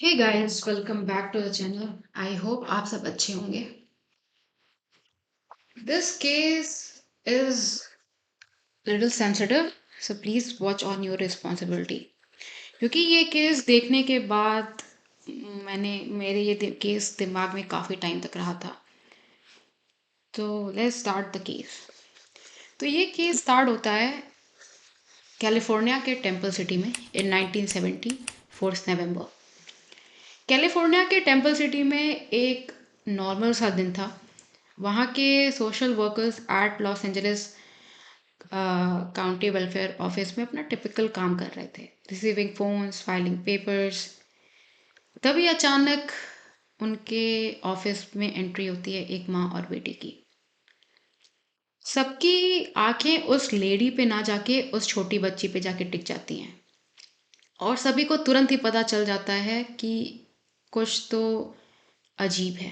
Hey guys, welcome back to the channel. I hope आप सब अच्छे होंगे। This case is little sensitive, so please watch on your responsibility. क्योंकि ये case देखने के बाद मेरे ये केस दिमाग में काफ़ी टाइम तक रहा था। तो लेट्स स्टार्ट द केस। तो ये केस स्टार्ट होता है कैलिफोर्निया के टेम्पल सिटी में इन 1970, 4 नवंबर। कैलिफोर्निया के टेम्पल सिटी में एक नॉर्मल सा दिन था। वहाँ के social workers at Los Angeles county welfare office में अपना टिपिकल काम कर रहे थे, रिसीविंग फोन्स, फाइलिंग पेपर्स। तभी अचानक उनके ऑफिस में एंट्री होती है एक माँ और बेटी की। सबकी आंखें उस लेडी पे ना जाके उस छोटी बच्ची पे जाके टिक जाती हैं और सभी को तुरंत ही पता चल जाता है कि कुछ तो अजीब है।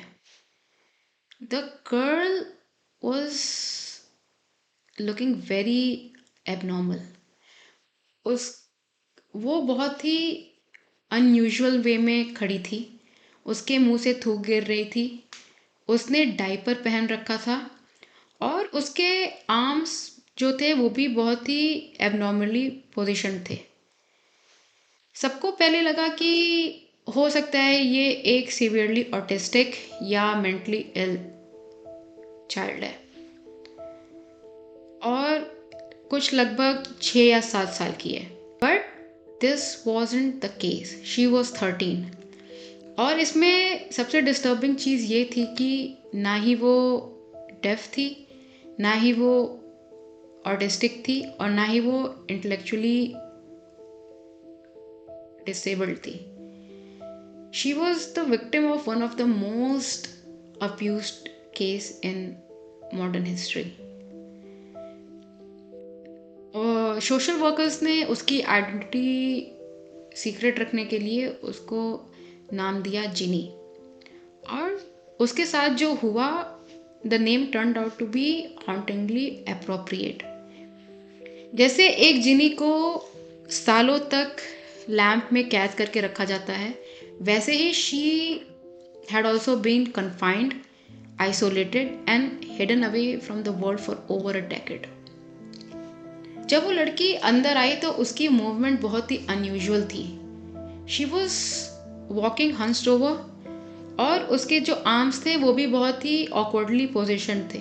The girl was looking very abnormal. उस वो बहुत ही अनयूजुअल वे में खड़ी थी। उसके मुंह से थूक गिर रही थी। उसने डायपर पहन रखा था और उसके आर्म्स जो थे वो भी बहुत ही एबनॉर्मली पोजीशन थे। सबको पहले लगा कि हो सकता है ये एक सीवियरली ऑटिस्टिक या मेंटली इल चाइल्ड है और कुछ लगभग 6 या 7 साल की है। But this wasn't the case, she was 13। और इसमें सबसे डिस्टर्बिंग चीज़ ये थी कि ना ही वो डेफ थी, ना ही वो ऑटिस्टिक थी और ना ही वो इंटेलेक्चुअली डिसेबल्ड थी। She was the victim of one of the most abused case in modern history. Social workers ने उसकी आइडेंटिटी सीक्रेट रखने के लिए उसको नाम दिया जिनी। और उसके साथ जो हुआ, the name turned out to be hauntingly appropriate. जैसे एक जिनी को सालों तक लैंप में कैद करके रखा जाता है, वैसे ही she had also been confined, isolated and hidden away from the world for over a decade. जब वो लड़की अंदर आई तो उसकी मूवमेंट बहुत ही अनयूजुअल थी। She was walking hunched over और उसके जो आर्म्स थे वो भी बहुत ही ऑकवर्डली पोजिशन थे।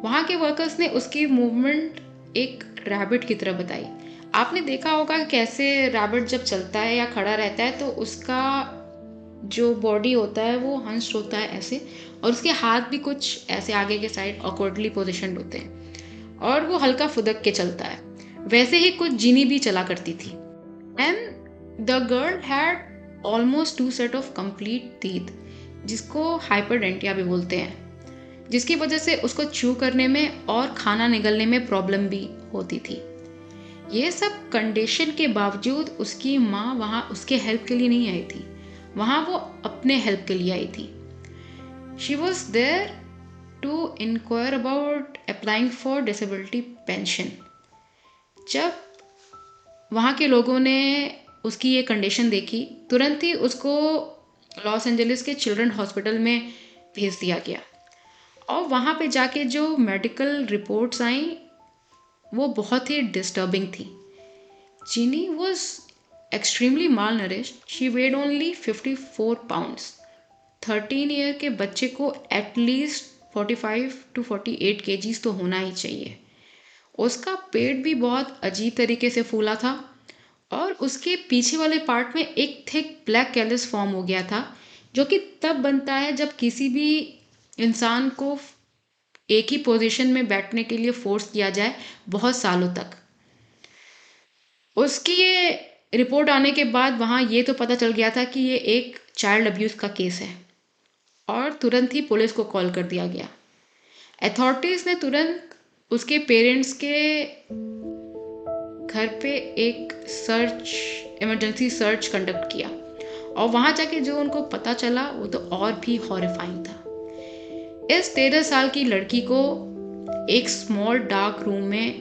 वहाँ के वर्कर्स ने उसकी मूवमेंट एक रैबिट की तरह बताई। आपने देखा होगा कैसे रैबिट जब चलता है या खड़ा रहता है तो उसका जो बॉडी होता है वो हंस्ड होता है ऐसे, और उसके हाथ भी कुछ ऐसे आगे के साइड ऑकवर्डली पोजिशन होते हैं और वो हल्का फुदक के चलता है। वैसे ही कुछ जिनी भी चला करती थी। And the girl had almost 2 set of complete teeth, जिसको हाइपरडेंटिया भी बोलते हैं, जिसकी वजह से उसको च्यू करने में और खाना निगलने में प्रॉब्लम भी होती थी। ये सब कंडीशन के बावजूद उसकी माँ वहाँ उसके हेल्प के लिए नहीं आई थी, वहाँ वो अपने हेल्प के लिए आई थी। She was there to enquire about applying for disability pension. जब वहाँ के लोगों ने उसकी ये कंडीशन देखी, तुरंत ही उसको लॉस एंजलिस के चिल्ड्रन हॉस्पिटल में भेज दिया गया। और वहाँ पे जाके जो मेडिकल रिपोर्ट्स आई वो बहुत ही डिस्टर्बिंग थी। Genie was extremely malnourished. She weighed only 54 pounds. 13 year के बच्चे को एटलीस्ट 45 to 48 केजीज तो होना ही चाहिए। उसका पेट भी बहुत अजीब तरीके से फूला था और उसके पीछे वाले पार्ट में एक थिक ब्लैक कैलस फॉर्म हो गया था, जो कि तब बनता है जब किसी भी इंसान को एक ही पोजीशन में बैठने के लिए फोर्स किया जाए बहुत सालों तक। उसकी ये रिपोर्ट आने के बाद वहाँ ये तो पता चल गया था कि ये एक चाइल्ड अब्यूज़ का केस है और तुरंत ही पुलिस को कॉल कर दिया गया। अथॉरिटीज़ ने तुरंत उसके पेरेंट्स के घर पे एक इमरजेंसी सर्च कंडक्ट किया और वहाँ जाके जो उनको पता चला वो तो और भी हॉरिफाइंग था। इस 13 साल की लड़की को एक स्मॉल डार्क रूम में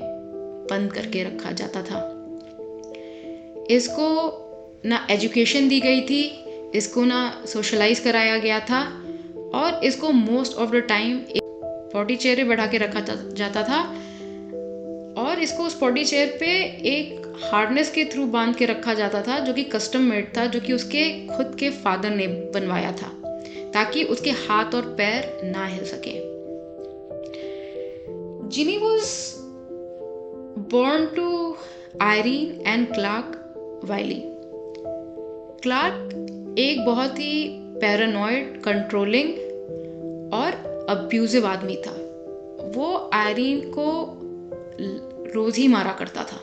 बंद करके रखा जाता था। इसको ना एजुकेशन दी गई थी, इसको ना सोशलाइज कराया गया था और इसको मोस्ट ऑफ द टाइम एक पॉटी चेयर पे बैठा के रखा जाता था और इसको उस पॉटी चेयर पे एक हार्नेस के थ्रू बांध के रखा जाता था जो कि कस्टम मेड था, जो कि उसके खुद के फादर ने बनवाया था ताकि उसके हाथ और पैर ना हिल सके। Genie was born to Irene and Clark Wiley। Clark एक बहुत ही पैरानॉइड, कंट्रोलिंग और अब्यूजिव आदमी था। वो आयरीन को रोज ही मारा करता था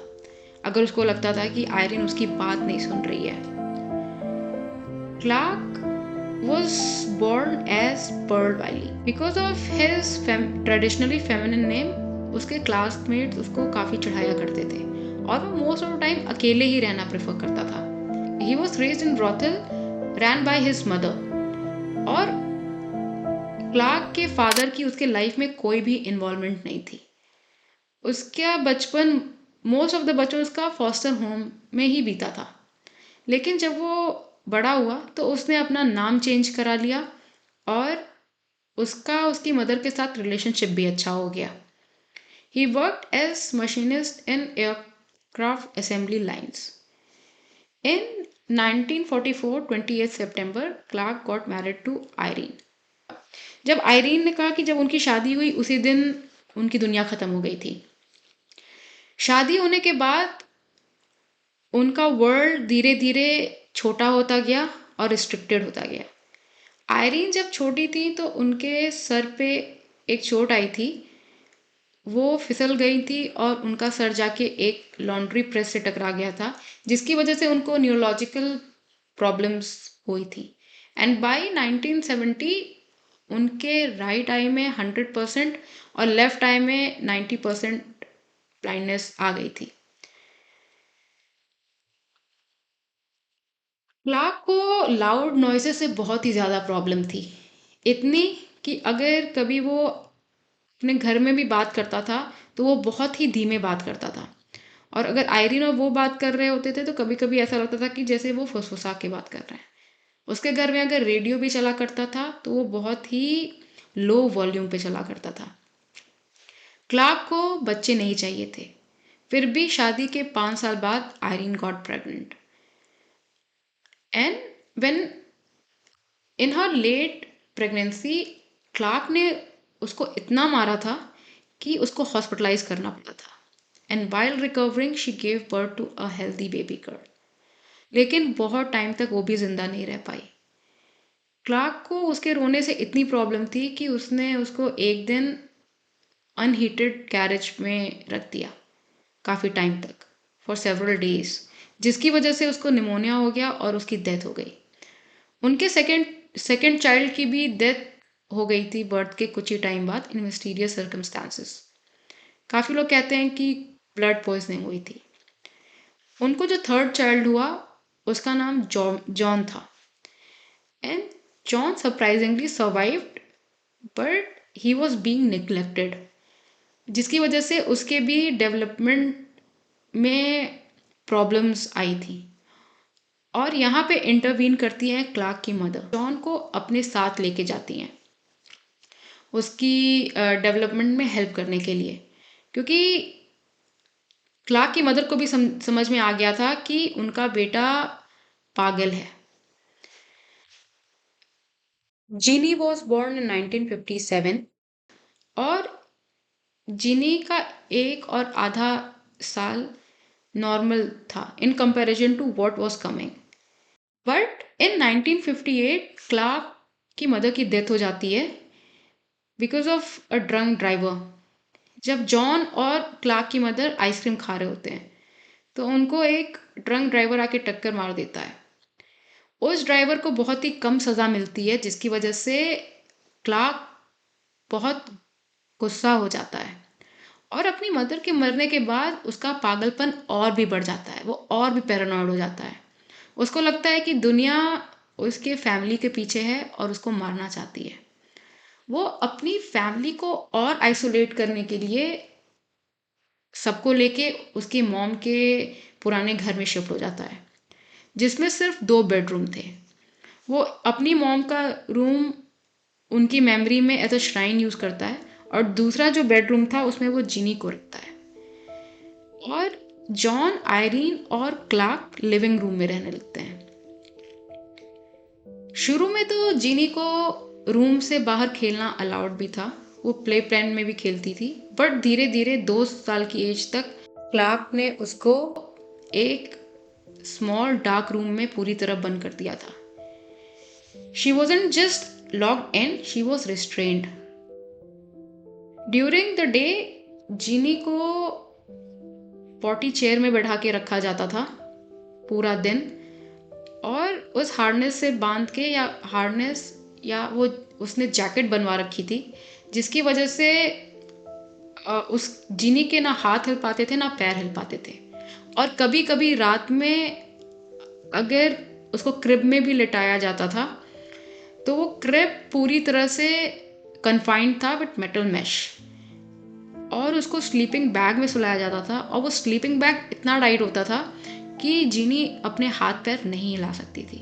अगर उसको लगता था कि आयरीन उसकी बात नहीं सुन रही है। Clark was born as Pearl Wiley because of his traditionally feminine name। उसके क्लासमेट्स उसको काफ़ी चढ़ाया करते थे और वो मोस्ट ऑफ द टाइम अकेले ही रहना प्रेफर करता था। He was raised in brothel run by his mother और क्लार्क के फादर की उसके लाइफ में कोई भी इन्वॉल्वमेंट नहीं थी। उसका बचपन, मोस्ट ऑफ द बचपन उसका फॉस्टर होम में ही बीता था, लेकिन जब वो बड़ा हुआ तो उसने अपना नाम चेंज करा लिया और उसका उसकी मदर के साथ रिलेशनशिप भी अच्छा हो गया। He worked as machinist in aircraft assembly lines. In 1944, 28 September, Clark got married to Irene. जब आयरीन ने कहा कि जब उनकी शादी हुई उसी दिन उनकी दुनिया खत्म हो गई थी। शादी होने के बाद उनका वर्ल्ड धीरे धीरे छोटा होता गया और रिस्ट्रिक्टेड होता गया। आयरीन जब छोटी थी तो उनके सर पे एक चोट आई थी, वो फिसल गई थी और उनका सर जाके एक लॉन्ड्री प्रेस से टकरा गया था, जिसकी वजह से उनको न्यूरोलॉजिकल प्रॉब्लम्स हुई थी। एंड बाय 1970 उनके राइट आई में 100% और लेफ्ट आई में 90% ब्लाइंडनेस आ गई थी। क्लार्क को लाउड नॉइसेस से बहुत ही ज़्यादा प्रॉब्लम थी, इतनी कि अगर कभी वो अपने घर में भी बात करता था तो वो बहुत ही धीमे बात करता था और अगर आयरीन और वो बात कर रहे होते थे तो कभी कभी ऐसा लगता था कि जैसे वो फुसफुसा के बात कर रहे हैं। उसके घर में अगर रेडियो भी चला करता था तो वो बहुत ही लो वॉल्यूम पे चला करता था। क्लार्क को बच्चे नहीं चाहिए थे, फिर भी शादी के 5 साल बाद Irene got pregnant and when in her late pregnancy Clark ने उसको इतना मारा था कि उसको हॉस्पिटलाइज करना पड़ा था and while recovering she gave birth to a healthy baby girl. लेकिन बहुत टाइम तक वो भी जिंदा नहीं रह पाई। क्लार्क को उसके रोने से इतनी प्रॉब्लम थी कि उसने उसको एक दिन अनहीटेड कैरेज में रख दिया काफ़ी टाइम तक, फॉर सेवरल डेज, जिसकी वजह से उसको निमोनिया हो गया और उसकी डेथ हो गई। उनके सेकेंड चाइल्ड की भी डेथ हो गई थी बर्थ के कुछ ही टाइम बाद इन मिस्टीरियस सर्कमस्टांसेस। काफ़ी लोग कहते हैं कि ब्लड पॉइजनिंग हुई थी। उनको जो थर्ड चाइल्ड हुआ उसका नाम जॉन था and John surprisingly survived, but he was being neglected, जिसकी वजह से उसके भी डेवलपमेंट में प्रॉब्लम्स आई थी। और यहाँ पे इंटरवीन करती हैं क्लार्क की मदर, जॉन को अपने साथ लेके जाती हैं उसकी डेवलपमेंट में हेल्प करने के लिए, क्योंकि क्लार्क की मदर को भी समझ में आ गया था कि उनका बेटा पागल है। जीनी वॉज बोर्न इन 1957 और जीनी का 1.5 साल नॉर्मल था in comparison to what was coming. But in 1958 Clark की मदर की डेथ हो जाती है because of a drunk driver. जब जॉन और क्लार्क की मदर आइसक्रीम खा रहे होते हैं तो उनको एक ड्रंक ड्राइवर आके टक्कर मार देता है। उस ड्राइवर को बहुत ही कम सज़ा मिलती है, जिसकी वजह से क्लार्क बहुत गुस्सा हो जाता है और अपनी मदर के मरने के बाद उसका पागलपन और भी बढ़ जाता है, वो और भी पैरानॉइड हो जाता है। उसको लगता है कि दुनिया उसके फैमिली के पीछे है और उसको मारना चाहती है। वो अपनी फैमिली को और आइसोलेट करने के लिए सबको लेके उसकी मॉम के पुराने घर में शिफ्ट हो जाता है, जिसमें सिर्फ 2 बेडरूम थे। वो अपनी मॉम का रूम उनकी मेमोरी में एज अ श्राइन यूज़ करता है, और दूसरा जो बेडरूम था उसमें वो जिनी को रखता है। और जॉन, आयरीन और क्लार्क लिविंग रूम में रहने लगते हैं। शुरू में तो जिनी को रूम से बाहर खेलना अलाउड भी था, वो प्ले प्लान में भी खेलती थी, बट धीरे धीरे 2 साल की एज तक क्लार्क ने उसको एक स्मॉल डार्क रूम में पूरी तरह बंद कर दिया था। She wasn't just locked in, she was restrained. During the day Genie को पॉटी चेयर में बैठा के रखा जाता था पूरा दिन, और उस हार्नेस से बांध के, या वो उसने जैकेट बनवा रखी थी जिसकी वजह से उस जिनी के ना हाथ हिल पाते थे ना पैर हिल पाते थे। और कभी कभी रात में अगर उसको क्रिब में भी लिटाया जाता था तो वो क्रिब पूरी तरह से कन्फाइंड था विथ मेटल मैश, और उसको स्लीपिंग बैग में सुलाया जाता था, और वो स्लीपिंग बैग इतना टाइट होता था कि जिनी अपने हाथ पैर नहीं हिला सकती थी।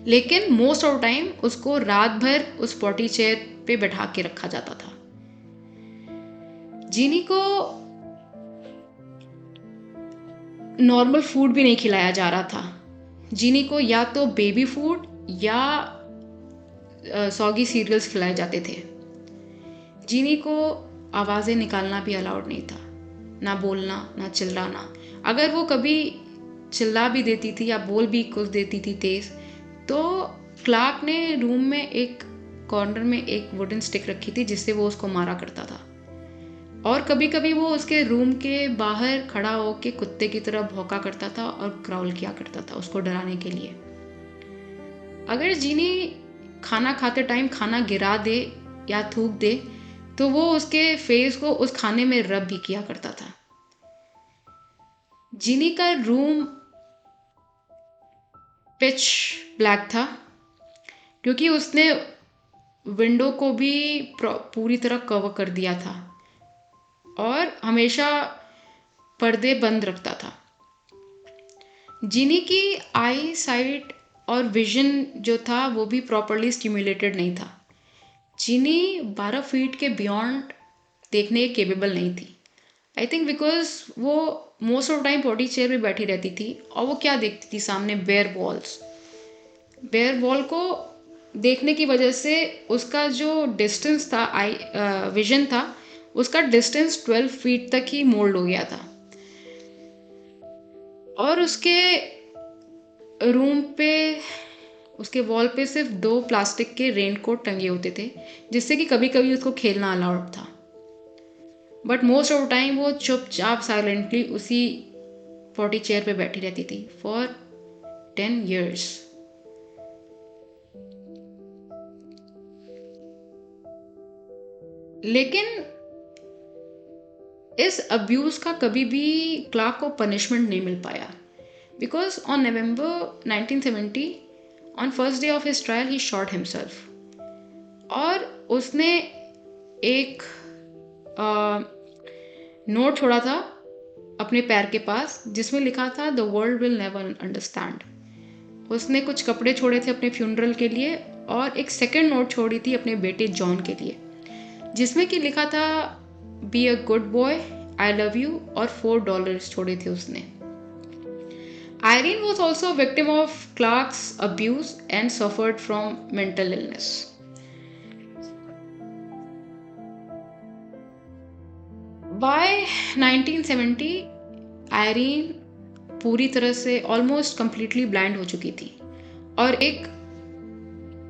लेकिन मोस्ट ऑफ टाइम उसको रात भर उस पॉटी चेयर पे बैठा के रखा जाता था। जिनी को नॉर्मल फूड भी नहीं खिलाया जा रहा था। जिनी को या तो बेबी फूड या सॉगी सीरियल्स खिलाए जाते थे। जिनी को आवाज़ें निकालना भी अलाउड नहीं था, ना बोलना ना चिल्लाना। अगर वो कभी चिल्ला भी देती थी या बोल भी कुछ देती थी तेज़, तो क्लार्क ने रूम में एक कॉर्नर में एक वुडन स्टिक रखी थी जिससे वो उसको मारा करता था। और कभी कभी वो उसके रूम के बाहर खड़ा होकर कुत्ते की तरह भौंका करता था और क्राउल किया करता था उसको डराने के लिए। अगर जिनी खाना खाते टाइम खाना गिरा दे या थूक दे तो वो उसके फेस को उस खाने में रब भी किया करता था। जिनी का रूम पिच ब्लैक था क्योंकि उसने विंडो को भी पूरी तरह कवर कर दिया था और हमेशा पर्दे बंद रखता था। जिनी की आई साइट और विजन जो था वो भी प्रॉपरली स्टिमुलेटेड नहीं था। जिनी 12 फीट के बियॉन्ड देखने केपेबल नहीं थी। आई थिंक बिकॉज वो most of time potty chair पे बैठी रहती थी और वो क्या देखती थी सामने, बेयर वॉल्स। बेयर वॉल को देखने की वजह से उसका जो डिस्टेंस था, विजन था, उसका डिस्टेंस 12 फीट तक ही मोल्ड हो गया था। और उसके रूम पे, उसके वॉल पे सिर्फ 2 प्लास्टिक के रेनकोट टंगे होते थे जिससे कि कभी कभी उसको खेलना अलाउड था, बट मोस्ट ऑफ टाइम वो चुपचाप साइलेंटली उसी पॉटी चेयर पे बैठी रहती थी फॉर 10 years। लेकिन इस अब्यूज का कभी भी क्लार्क को पनिशमेंट नहीं मिल पाया, because on November 1970 on first day of his trial he shot himself. और उसने एक नोट छोड़ा था अपने पैर के पास जिसमें लिखा था the world will never understand. उसने कुछ कपड़े छोड़े थे अपने फ्यूनरल के लिए और एक सेकंड नोट छोड़ी थी अपने बेटे जॉन के लिए जिसमें कि लिखा था be a good boy, I love you, और $4 छोड़े थे उसने। Irene was also victim of Clark's abuse and suffered from mental illness. By 1970 Irene पूरी तरह से ऑलमोस्ट कंप्लीटली ब्लाइंड हो चुकी थी और एक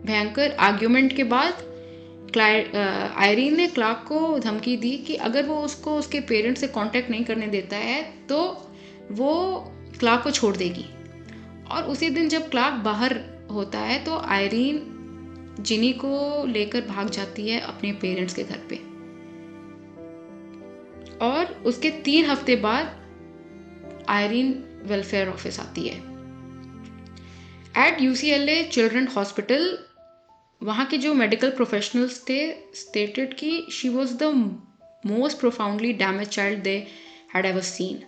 भयंकर आर्ग्यूमेंट के बाद आयरीन ने क्लार्क को धमकी दी कि अगर वो उसको उसके पेरेंट्स से कांटेक्ट नहीं करने देता है तो वो क्लार्क को छोड़ देगी। और उसी दिन जब क्लार्क बाहर होता है तो आयरीन जिनी को लेकर भाग जाती है अपने पेरेंट्स के घर पे, और उसके 3 हफ्ते बाद आयरीन वेलफेयर ऑफिस आती है। एट UCLA चिल्ड्रन हॉस्पिटल वहाँ के जो मेडिकल प्रोफेशनल्स थे स्टेटेड कि she was the most profoundly damage child they had ever seen.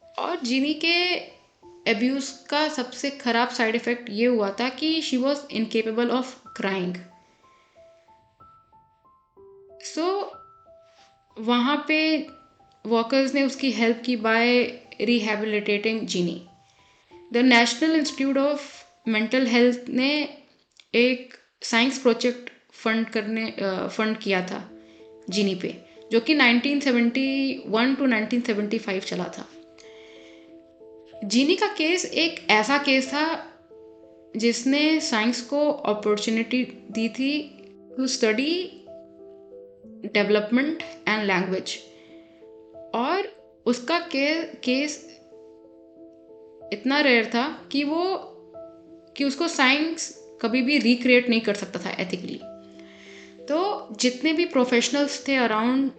और जिनी के एब्यूज़ का सबसे खराब साइड इफ़ेक्ट ये हुआ था कि she was incapable of crying. So वहाँ पे वर्कर्स ने उसकी हेल्प की by rehabilitating Genie. The National Institute of Mental Health ने एक साइंस प्रोजेक्ट फंड किया था जीनी पे, जो कि 1971 टू 1975 चला था। जीनी का केस एक ऐसा केस था जिसने साइंस को अपॉर्चुनिटी दी थी to study development and language, और उसका केस इतना रेयर था कि उसको साइंस कभी भी रिक्रिएट नहीं कर सकता था एथिकली। तो जितने भी प्रोफेशनल्स थे अराउंड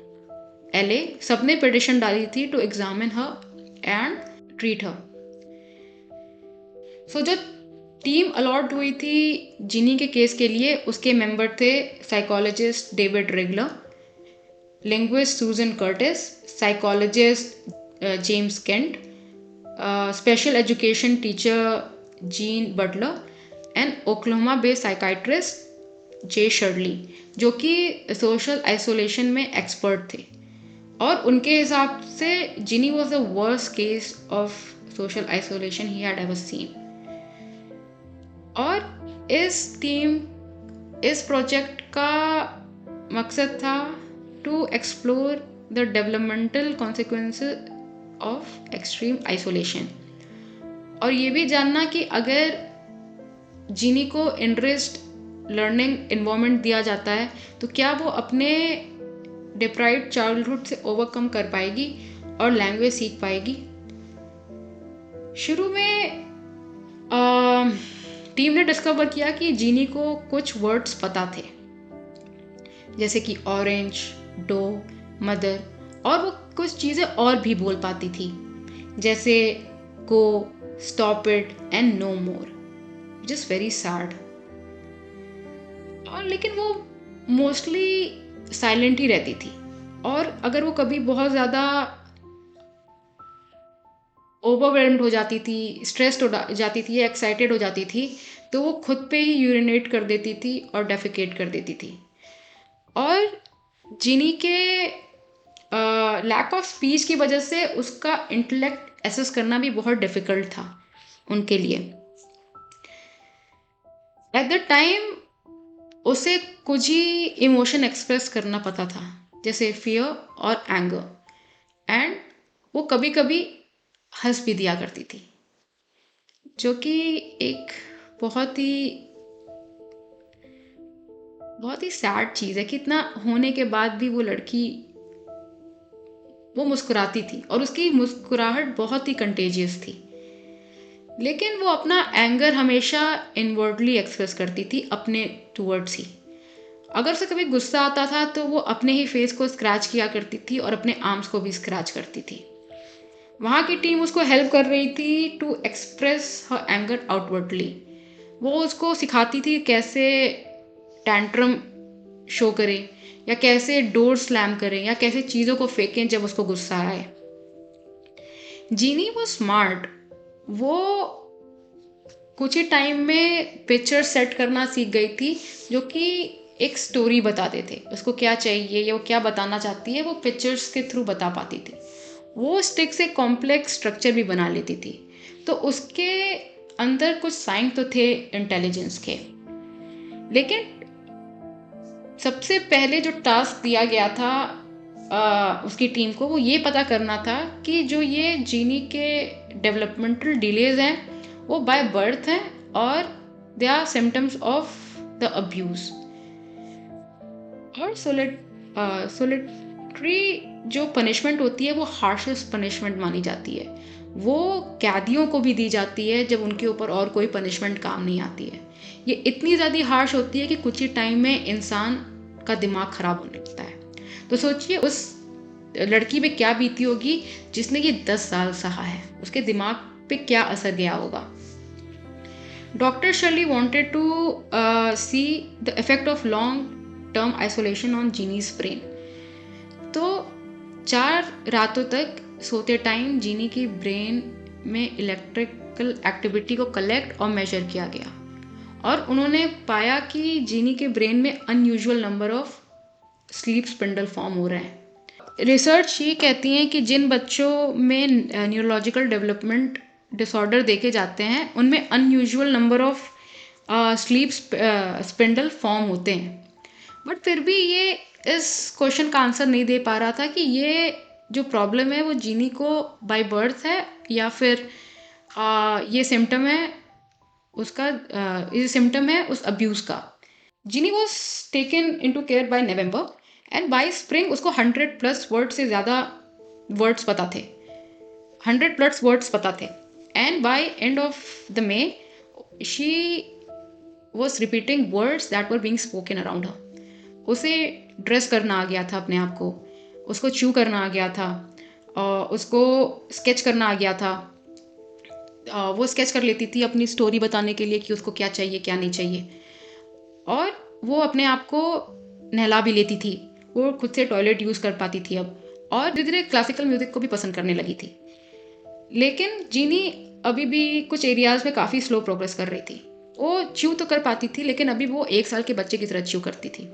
एलए, सबने पिटिशन डाली थी to examine her and treat her. So जो टीम अलॉट हुई थी जीनी के केस के लिए, उसके मेंबर थे psychologist David Rigler, linguist Susan Curtiss, psychologist James Kent, special education teacher Jean Butler and Oklahoma based psychiatrist Jay Shurley, जो कि सोशल आइसोलेशन में एक्सपर्ट थे। और उनके हिसाब से Genie was the worst case of social isolation he had ever seen. और इस प्रोजेक्ट का मकसद था to explore the developmental consequences of extreme isolation, और ये भी जानना कि अगर जीनी को इंटरेस्ट लर्निंग इन्वायरमेंट दिया जाता है तो क्या वो अपने डिप्राइव्ड चाइल्डहुड से ओवरकम कर पाएगी और लैंग्वेज सीख पाएगी। शुरू में टीम ने डिस्कवर किया कि जीनी को कुछ वर्ड्स पता थे, जैसे कि ऑरेंज, डो, मदर, और वो कुछ चीज़ें और भी बोल पाती थी, जैसे go, stop it and no more, which is very sad. और लेकिन वो मोस्टली साइलेंट ही रहती थी, और अगर वो कभी बहुत ज़्यादा ओवरवेल्म्ड हो जाती थी, स्ट्रेस्ड हो जाती थी, एक्साइटेड हो जाती थी, तो वो खुद पे ही यूरिनेट कर देती थी और डेफिकेट कर देती थी। और जीनी के लैक ऑफ स्पीच की वजह से उसका इंटेलेक्ट एसेस करना भी बहुत डिफ़िकल्ट था उनके लिए। एट द टाइम उसे कुछ ही इमोशन एक्सप्रेस करना पता था, जैसे फियर और एंगर, एंड वो कभी कभी हंस भी दिया करती थी, जो कि एक बहुत ही सैड चीज़ है कि इतना होने के बाद भी वो लड़की वो मुस्कुराती थी, और उसकी मुस्कुराहट बहुत ही कंटेजियस थी। लेकिन वो अपना एंगर हमेशा इनवर्डली एक्सप्रेस करती थी अपने टूवर्ड्स ही। अगर उसे कभी गुस्सा आता था तो वो अपने ही फेस को स्क्रैच किया करती थी और अपने आर्म्स को भी स्क्रैच करती थी। वहाँ की टीम उसको हेल्प कर रही थी to express her anger outwardly. वो उसको सिखाती थी कैसे टैंट्रम शो करें, या कैसे डोर स्लैम करें, या कैसे चीज़ों को फेंकें जब उसको गुस्सा आए। जीनी वो स्मार्ट, वो कुछ ही टाइम में पिक्चर सेट करना सीख गई थी, जो कि एक स्टोरी बताते थे। उसको क्या चाहिए या वो क्या बताना चाहती है वो पिक्चर्स के थ्रू बता पाती थी। वो स्टिक से कॉम्प्लेक्स स्ट्रक्चर भी बना लेती थी। तो उसके अंदर कुछ साइन तो थे इंटेलिजेंस के। लेकिन सबसे पहले जो टास्क दिया गया था उसकी टीम को, वो ये पता करना था कि जो ये जीनी के डेवलपमेंटल डिलेज हैं वो बाय बर्थ हैं और they are symptoms of the abuse. और सोलिटरी जो पनिशमेंट होती है वो हार्शेस्ट पनिशमेंट मानी जाती है। वो कैदियों को भी दी जाती है जब उनके ऊपर और कोई पनिशमेंट काम नहीं आती है। ये इतनी ज़्यादा हार्श होती है कि कुछ ही टाइम में इंसान का दिमाग ख़राब होने लगता है। तो सोचिए उस लड़की पे क्या बीती होगी जिसने ये 10 साल सहा है, उसके दिमाग पे क्या असर गया होगा। Doctor Shirley wanted to see the effect of long term isolation on Genie's brain. तो 4 रातों तक सोते टाइम जीनी की ब्रेन में इलेक्ट्रिकल एक्टिविटी को कलेक्ट और मेजर किया गया और उन्होंने पाया कि जीनी के ब्रेन में unusual number of sleep spindle form हो रहे हैं। रिसर्च ये कहती है कि जिन बच्चों में न्यूरोलॉजिकल डेवलपमेंट डिसऑर्डर देखे जाते हैं उनमें unusual number of sleep spindle form होते हैं। बट फिर भी ये इस क्वेश्चन का आंसर नहीं दे पा रहा था कि ये जो प्रॉब्लम है वो जीनी को बाय बर्थ है या फिर ये सिम्टम है उसका ये सिम्टम है उस अब्यूज़ का। Genie was taken into care by November and by spring उसको 100+ वर्ड से ज़्यादा वर्ड्स पता थे, 100+ वर्ड्स पता थे। And by end of the May she was repeating words that were being spoken around her. उसे ड्रेस करना आ गया था अपने आप को, उसको च्यू करना आ गया था, उसको स्केच करना आ गया था। वो स्केच कर लेती थी अपनी स्टोरी बताने के लिए कि उसको क्या चाहिए क्या नहीं चाहिए, और वो अपने आप को नहला भी लेती थी, वो खुद से टॉयलेट यूज़ कर पाती थी अब, और धीरे धीरे क्लासिकल म्यूज़िक को भी पसंद करने लगी थी। लेकिन जीनी अभी भी कुछ एरियाज़ में काफ़ी स्लो प्रोग्रेस कर रही थी। वो च्यू तो कर पाती थी लेकिन अभी वो 1 साल के बच्चे की तरह च्यू करती थी।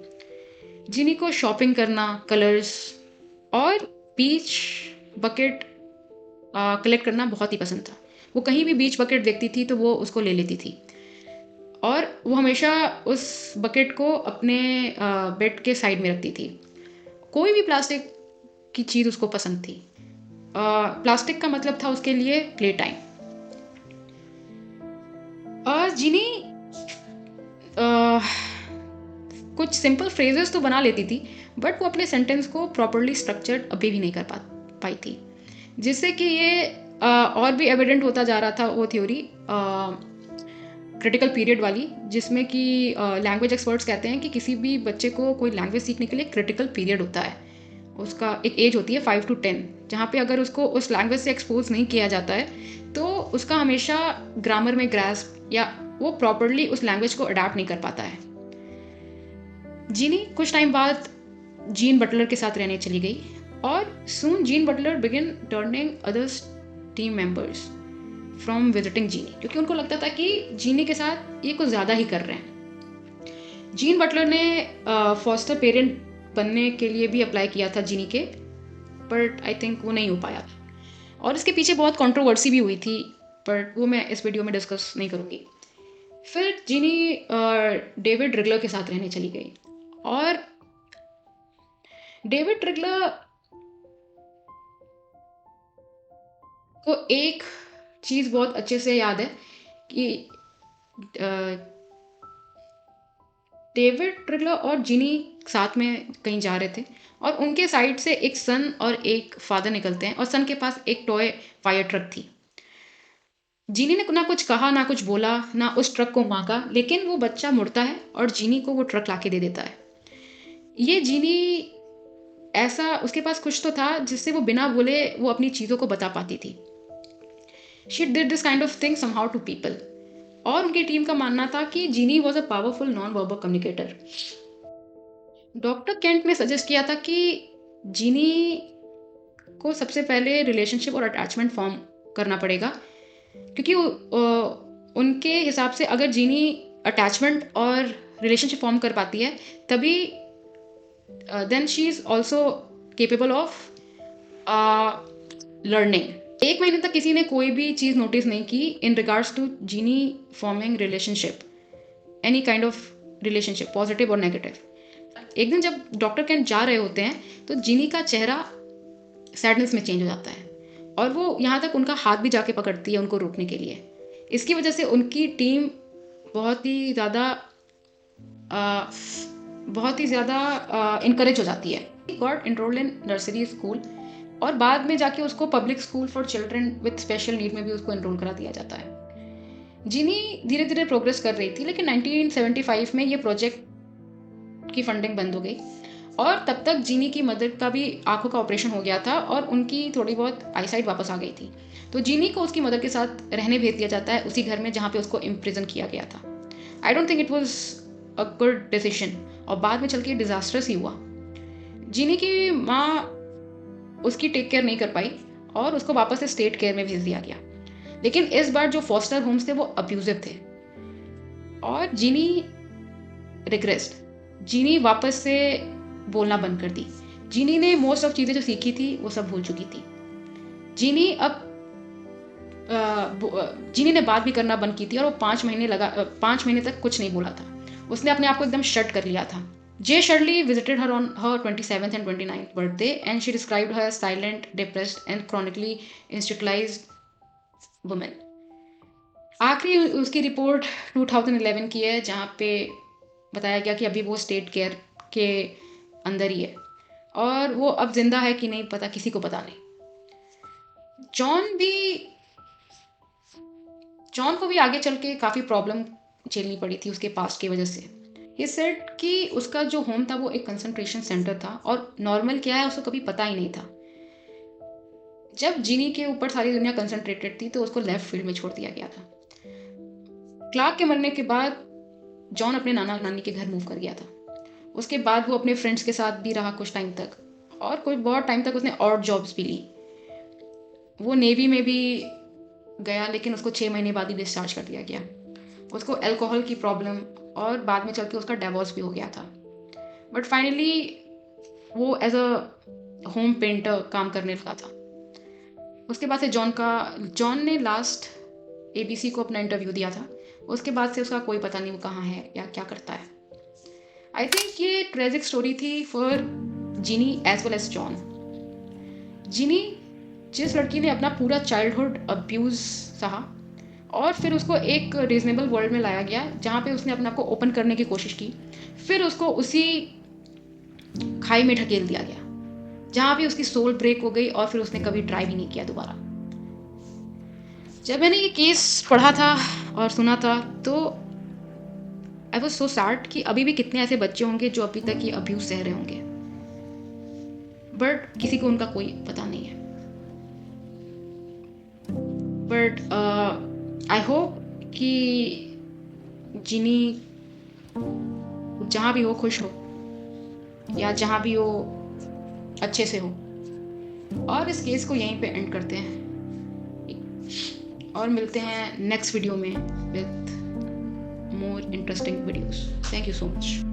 जीनी को शॉपिंग करना, कलर्स और बीच बकेट कलेक्ट करना बहुत ही पसंद था। वो कहीं भी बीच बकेट देखती थी तो वो उसको ले लेती थी और वो हमेशा उस बकेट को अपने बेड के साइड में रखती थी। कोई भी प्लास्टिक की चीज़ उसको पसंद थी। प्लास्टिक का मतलब था उसके लिए प्ले टाइम। जीनी कुछ सिंपल फ्रेजेस तो बना लेती थी बट वो अपने सेंटेंस को प्रॉपरली स्ट्रक्चर्ड अभी भी नहीं कर पाई थी, जिससे कि ये और भी एविडेंट होता जा रहा था वो थ्योरी क्रिटिकल पीरियड वाली, जिसमें कि लैंग्वेज एक्सपर्ट्स कहते हैं कि किसी भी बच्चे को कोई लैंग्वेज सीखने के लिए क्रिटिकल पीरियड होता है। उसका एक एज होती है 5 to 10, जहाँ पे अगर उसको उस लैंग्वेज से एक्सपोज नहीं किया जाता है तो उसका हमेशा ग्रामर में ग्रास्प या वो प्रॉपरली उस लैंग्वेज को अडाप्ट नहीं कर पाता है। जीनी कुछ टाइम बाद जीन बटलर के साथ रहने चली गई और soon Jean Butler begin turning others team members from visiting Genie, क्योंकि उनको लगता था कि जीनी के साथ ये कुछ ज़्यादा ही कर रहे हैं। जीन बटलर ने फॉस्टर पेरेंट बनने के लिए भी अप्लाई किया था जीनी के, बट आई थिंक वो नहीं हो पाया और इसके पीछे बहुत कंट्रोवर्सी भी हुई थी, बट वो मैं इस वीडियो में डिस्कस नहीं करूँगी। फिर जीनी डेविड रिगलर के साथ रहने चली गई और डेविड रिगलर को एक चीज़ बहुत अच्छे से याद है कि डेविड रिगलर और जीनी साथ में कहीं जा रहे थे और उनके साइड से एक सन और एक फादर निकलते हैं और सन के पास एक टॉय फायर ट्रक थी। जीनी ने ना कुछ कहा ना कुछ बोला ना उस ट्रक को मांगा, लेकिन वो बच्चा मुड़ता है और जीनी को वो ट्रक लाके दे देता है। ये जीनी ऐसा उसके पास कुछ तो था जिससे वो बिना बोले वो अपनी चीज़ों को बता पाती थी। She did this kind of thing somehow to people. और उनकी टीम का मानना था कि Genie was a powerful non verbal communicator. Doctor Kent ने सजेस्ट किया था कि जीनी को सबसे पहले रिलेशनशिप और अटैचमेंट फॉर्म करना पड़ेगा, क्योंकि उनके हिसाब से अगर जीनी अटैचमेंट और रिलेशनशिप फॉर्म कर पाती है तभी then she is also capable of learning. 1 महीने तक किसी ने कोई भी चीज़ नोटिस नहीं की in regards to Genie forming relationship, any kind of relationship, positive और नेगेटिव। एक दिन जब डॉक्टर केंट जा रहे होते हैं तो जीनी का चेहरा सैडनेस में चेंज हो जाता है और वो यहाँ तक उनका हाथ भी जाके पकड़ती है उनको रोकने के लिए। इसकी वजह से उनकी टीम बहुत ही ज़्यादा इनकरेज हो जाती है। Got enrolled in nursery school और बाद में जाके उसको public school for children with special need में भी उसको एनरोल करा दिया जाता है। जीनी धीरे धीरे प्रोग्रेस कर रही थी, लेकिन 1975 में ये प्रोजेक्ट की फंडिंग बंद हो गई और तब तक जीनी की मदर का भी आंखों का ऑपरेशन हो गया था और उनकी थोड़ी बहुत आईसाइट वापस आ गई थी। तो जीनी को उसकी मदर के साथ रहने भेज दिया जाता है उसी घर में जहाँ पे उसको इम्प्रिजन किया गया था। I don't think it was a good decision और बाद में चल के डिजास्टर्स ही हुआ। जीनी की माँ उसकी टेक केयर नहीं कर पाई और उसको वापस से स्टेट केयर में भेज दिया गया। लेकिन इस बार जो फॉस्टर होम्स थे वो अब्यूजिव थे और जीनी रिग्रेस्ड। जीनी वापस से बोलना बंद कर दी। जीनी ने मोस्ट ऑफ चीज़ें जो सीखी थी वो सब भूल चुकी थी। जीनी अब जीनी ने बात भी करना बंद की थी और वो 5 महीने तक कुछ नहीं बोला था। उसने अपने आप को एकदम शट कर लिया था। जे Shirley visited her on her 27th and 29th birthday and she described her as silent, depressed and chronically institutionalized woman. आखिरी उसकी रिपोर्ट 2011 की है जहाँ पे बताया गया कि अभी वो स्टेट केयर के अंदर ही है और वो अब जिंदा है कि नहीं पता, किसी को पता नहीं। जॉन को भी आगे चल के काफ़ी प्रॉब्लम झेलनी पड़ी थी उसके पास्ट की वजह से। ही सेड कि उसका जो होम था वो एक कंसंट्रेशन सेंटर था और नॉर्मल क्या है उसको कभी पता ही नहीं था। जब जीनी के ऊपर सारी दुनिया कंसंट्रेटेड थी तो उसको लेफ्ट फील्ड में छोड़ दिया गया था। क्लार्क के मरने के बाद जॉन अपने नाना नानी के घर मूव कर गया था। उसके बाद वो अपने फ्रेंड्स के साथ भी रहा कुछ टाइम तक और कुछ बहुत टाइम तक उसने ऑड जॉब्स भी ली। वो नेवी में भी गया लेकिन उसको 6 महीने बाद ही डिस्चार्ज कर दिया गया। उसको अल्कोहल की प्रॉब्लम और बाद में चल के उसका डिवोर्स भी हो गया था। बट फाइनली वो एज अ होम पेंटर काम करने लगा था। उसके बाद से जॉन ने लास्ट ABC को अपना इंटरव्यू दिया था। उसके बाद से उसका कोई पता नहीं वो कहाँ है या क्या करता है। आई थिंक ये ट्रेजिक स्टोरी थी for Genie as well as John. Genie जिस लड़की ने अपना पूरा चाइल्डहुड अब्यूज़ सहा और फिर उसको एक रीजनेबल वर्ल्ड में लाया गया जहाँ पे उसने अपने आप को ओपन करने की कोशिश की, फिर उसको उसी खाई में ढकेल दिया गया जहाँ पे उसकी सोल ब्रेक हो गई और फिर उसने कभी ट्राई भी नहीं किया दोबारा। जब मैंने ये केस पढ़ा था और सुना था तो आई वॉज सो सैड कि अभी भी कितने ऐसे बच्चे होंगे जो अभी तक ये अब्यूज सह रहे होंगे, बट किसी को उनका कोई पता नहीं है। बट आई होप कि जिनी जहाँ भी हो खुश हो या जहाँ भी हो अच्छे से हो। और इस केस को यहीं पे एंड करते हैं और मिलते हैं नेक्स्ट वीडियो में with more interesting videos. Thank you so much.